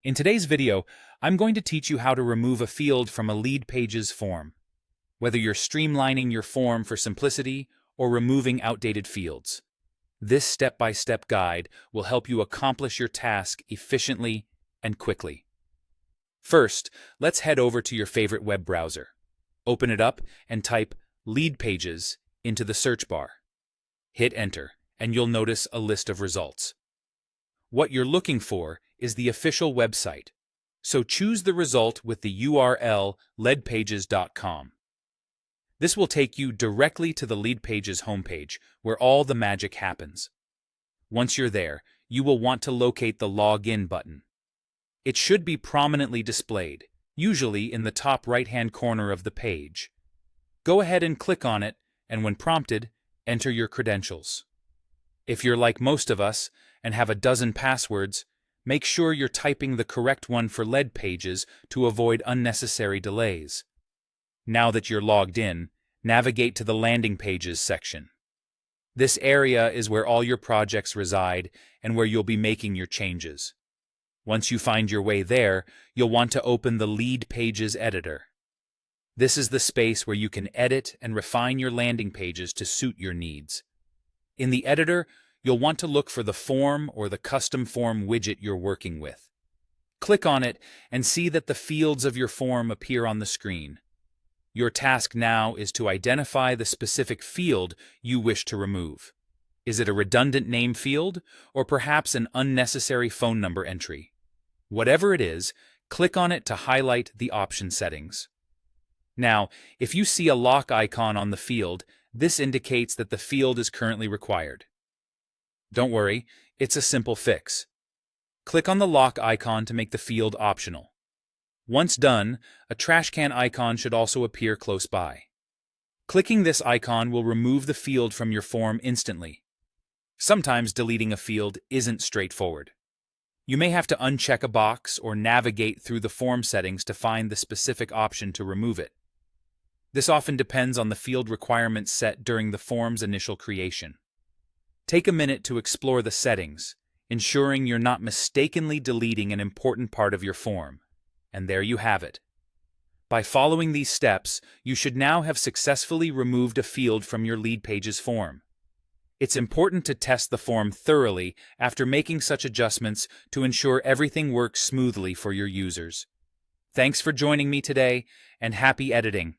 In today's video, I'm going to teach you how to remove a field from a Leadpages form, whether you're streamlining your form for simplicity or removing outdated fields. This step-by-step guide will help you accomplish your task efficiently and quickly. First, let's head over to your favorite web browser. Open it up and type Leadpages into the search bar. Hit enter, and you'll notice a list of results. What you're looking for is the official website, so choose the result with the URL leadpages.com. This will take you directly to the Leadpages homepage, where all the magic happens. Once you're there, you will want to locate the Login button. It should be prominently displayed, usually in the top right-hand corner of the page. Go ahead and click on it, and when prompted, enter your credentials. If you're like most of us and have a dozen passwords, make sure you're typing the correct one for Leadpages to avoid unnecessary delays. Now that you're logged in, navigate to the Landing Pages section. This area is where all your projects reside and where you'll be making your changes. Once you find your way there, you'll want to open the Leadpages editor. This is the space where you can edit and refine your landing pages to suit your needs. In the editor, you'll want to look for the form or the custom form widget you're working with. Click on it and see that the fields of your form appear on the screen. Your task now is to identify the specific field you wish to remove. Is it a redundant name field or perhaps an unnecessary phone number entry? Whatever it is, click on it to highlight the option settings. Now, if you see a lock icon on the field, this indicates that the field is currently required. Don't worry, it's a simple fix. Click on the lock icon to make the field optional. Once done, a trash can icon should also appear close by. Clicking this icon will remove the field from your form instantly. Sometimes deleting a field isn't straightforward. You may have to uncheck a box or navigate through the form settings to find the specific option to remove it. This often depends on the field requirements set during the form's initial creation. Take a minute to explore the settings, ensuring you're not mistakenly deleting an important part of your form. And there you have it. By following these steps, you should now have successfully removed a field from your Leadpages form. It's important to test the form thoroughly after making such adjustments to ensure everything works smoothly for your users. Thanks for joining me today, and happy editing!